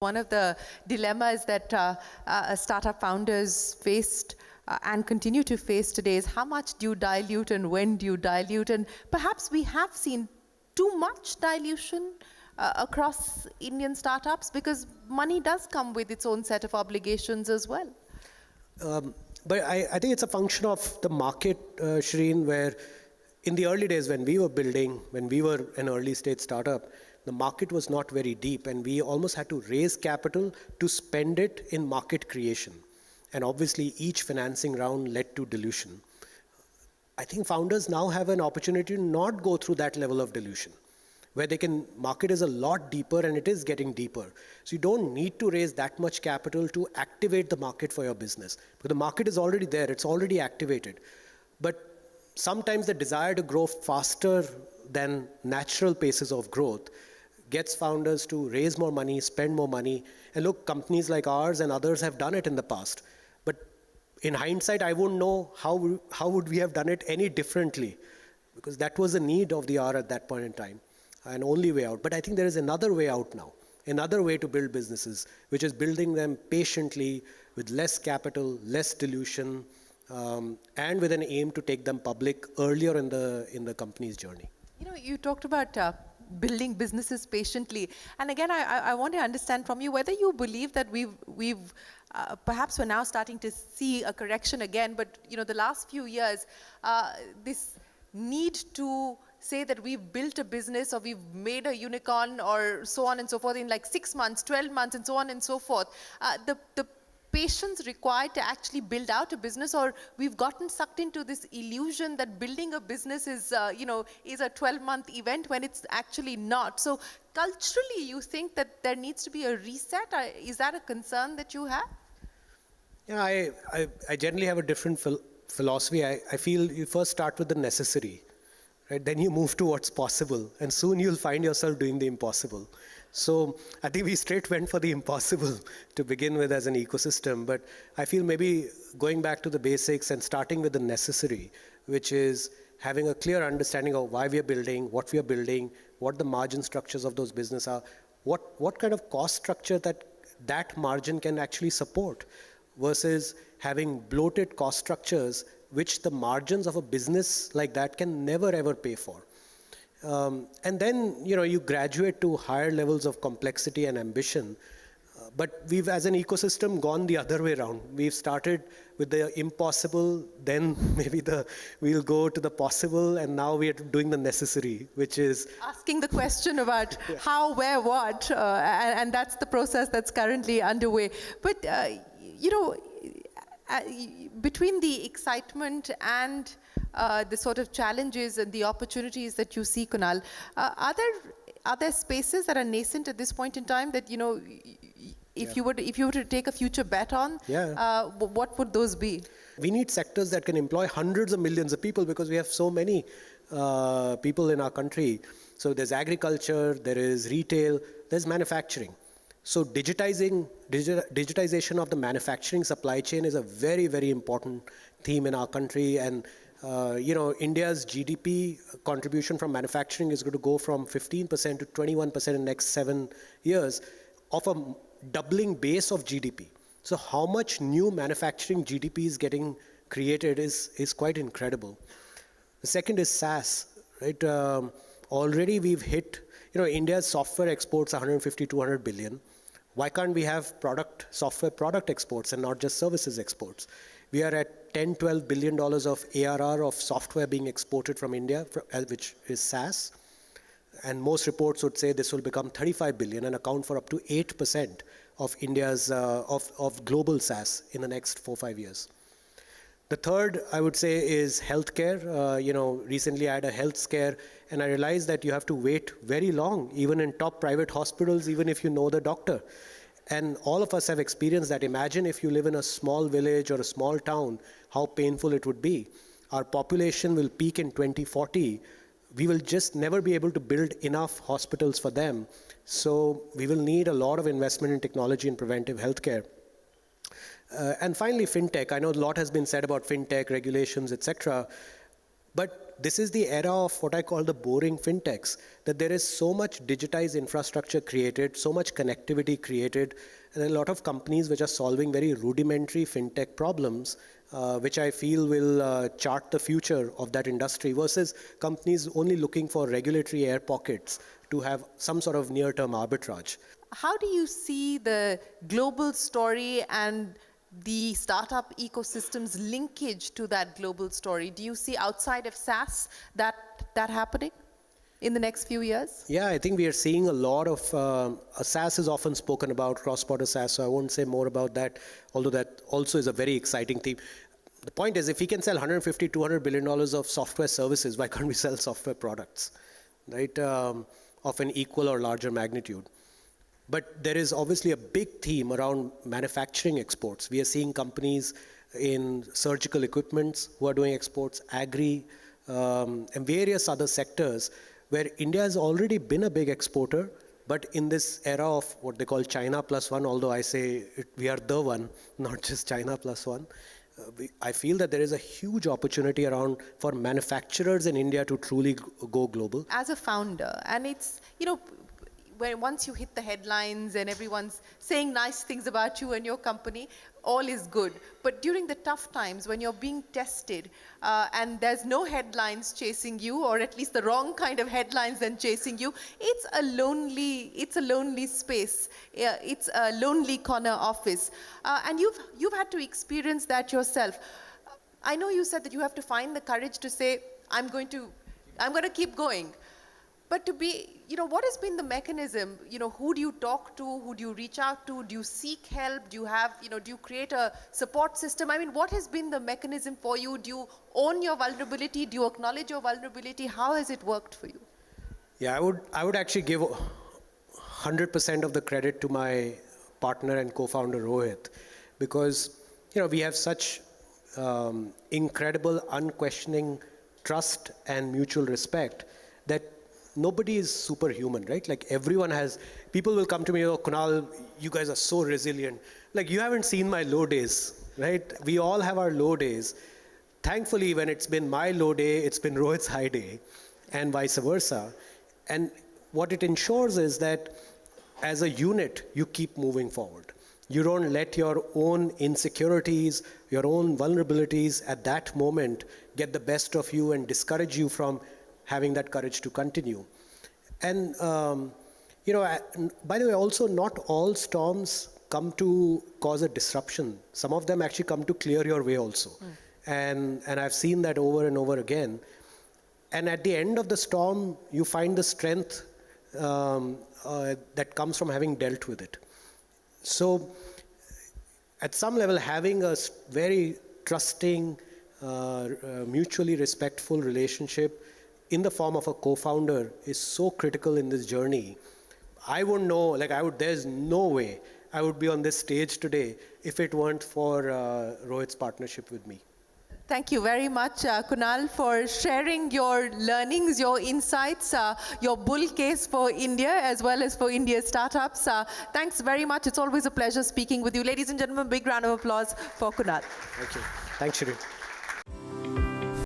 One of the dilemmas that startup founders faced and continue to face today is how much do you dilute and when do you dilute? And perhaps we have seen too much dilution across Indian startups because money does come with its own set of obligations as well. But I think it's a function of the market, Shireen, where in the early days when we were building, when we were an early stage startup, the market was not very deep and we almost had to raise capital to spend it in market creation. And obviously each financing round led to dilution. I think founders now have an opportunity to not go through that level of dilution, where they can, market is a lot deeper and it is getting deeper. So you don't need to raise that much capital to activate the market for your business. Because the market is already there, it's already activated. But sometimes the desire to grow faster than natural paces of growth gets founders to raise more money, spend more money. And look, companies like ours and others have done it in the past. But in hindsight, I wouldn't know how would we have done it any differently, because that was the need of the hour at that point in time, an only way out. But I think there is another way out now, another way to build businesses, which is building them patiently with less capital, less dilution, and with an aim to take them public earlier in the company's journey. You know, you talked about building businesses patiently, and again, I want to understand from you whether you believe that we've perhaps we're now starting to see a correction again, but you know, the last few years, this need to say that we've built a business or we've made a unicorn or so on and so forth in like 6 months, 12 months, and so on and so forth. The patience required to actually build out a business, or we've gotten sucked into this illusion that building a business is, is a 12-month event when it's actually not. So culturally, you think that there needs to be a reset? Is that a concern that you have? Yeah, I generally have a different philosophy. I feel you first start with the necessary, right? Then you move to what's possible, and soon you'll find yourself doing the impossible. So I think we straight went for the impossible to begin with as an ecosystem, but I feel maybe going back to the basics and starting with the necessary, which is having a clear understanding of why we are building, what we are building, what the margin structures of those businesses are, what kind of cost structure that margin can actually support, versus having bloated cost structures which the margins of a business like that can never ever pay for. And then, you graduate to higher levels of complexity and ambition. But we've, as an ecosystem, gone the other way around. We've started with the impossible, then maybe we'll go to the possible, and now we're doing the necessary, which is asking the question about how, where, what, and that's the process that's currently underway. But between the excitement and the sort of challenges and the opportunities that you see, Kunal, are there spaces that are nascent at this point in time that if you were to take a future bet on, what would those be? We need sectors that can employ hundreds of millions of people because we have so many people in our country. So there's agriculture, there is retail, there's manufacturing. So digitization of the manufacturing supply chain is a very, very important theme in our country. And India's GDP contribution from manufacturing is going to go from 15% to 21% in the next 7 years of a doubling base of GDP. So how much new manufacturing GDP is getting created is quite incredible. The second is SaaS, right? Already we've hit, India's software exports 150, 200 billion. Why can't we have software product exports and not just services exports? We are at $10, $12 billion of ARR of software being exported from India, which is SaaS. And most reports would say this will become 35 billion and account for up to 8% of India's, of global SaaS in the next 4-5 years. The third, I would say, is healthcare. Recently I had a health scare and I realized that you have to wait very long, even in top private hospitals, even if you know the doctor. And all of us have experienced that. Imagine if you live in a small village or a small town, how painful it would be. Our population will peak in 2040. We will just never be able to build enough hospitals for them. So we will need a lot of investment in technology and preventive healthcare. And finally, fintech. I know a lot has been said about fintech, regulations, etc. But this is the era of what I call the boring fintechs, that there is so much digitized infrastructure created, so much connectivity created, and there are a lot of companies which are solving very rudimentary fintech problems, which I feel will chart the future of that industry versus companies only looking for regulatory air pockets to have some sort of near-term arbitrage. How do you see the global story and the startup ecosystem's linkage to that global story? Do you see outside of SaaS that happening in the next few years? Yeah, I think we are seeing a lot of, SaaS is often spoken about, cross-border SaaS, so I won't say more about that, although that also is a very exciting theme. The point is, if we can sell $150, $200 billion of software services, why can't we sell software products, right, of an equal or larger magnitude? But there is obviously a big theme around manufacturing exports. We are seeing companies in surgical equipments who are doing exports, agri, and various other sectors where India has already been a big exporter, but in this era of what they call China plus one, although I say we are the one, not just China plus one, I feel that there is a huge opportunity around for manufacturers in India to truly go global. As a founder, and it's, when once you hit the headlines and everyone's saying nice things about you and your company, all is good. But during the tough times when you're being tested and there's no headlines chasing you, or at least the wrong kind of headlines then chasing you, it's a lonely space. It's a lonely corner office. And you've had to experience that yourself. I know you said that you have to find the courage to say, I'm going to keep going. But to be, what has been the mechanism? Who do you talk to? Who do you reach out to? Do you seek help? Do you have, do you create a support system? I mean, what has been the mechanism for you? Do you own your vulnerability? Do you acknowledge your vulnerability? How has it worked for you? Yeah, I would actually give 100% of the credit to my partner and co-founder Rohit, because, we have such incredible, unquestioning trust and mutual respect that nobody is superhuman, right? Like everyone has, people will come to me, oh, Kunal, you guys are so resilient. Like you haven't seen my low days, right? We all have our low days. Thankfully, when it's been my low day, it's been Rohit's high day and vice versa. And what it ensures is that as a unit, you keep moving forward. You don't let your own insecurities, your own vulnerabilities at that moment get the best of you and discourage you from having that courage to continue. And, by the way, also not all storms come to cause a disruption. Some of them actually come to clear your way also. And I've seen that over and over again. And at the end of the storm, you find the strength that comes from having dealt with it. So at some level, having a very trusting, mutually respectful relationship in the form of a co-founder is so critical in this journey. I wouldn't know, there's no way I would be on this stage today if it weren't for Rohit's partnership with me. Thank you very much, Kunal, for sharing your learnings, your insights, your bull case for India as well as for India's startups. Thanks very much. It's always a pleasure speaking with you. Ladies and gentlemen, big round of applause for Kunal. Thank you. Thanks, Shri.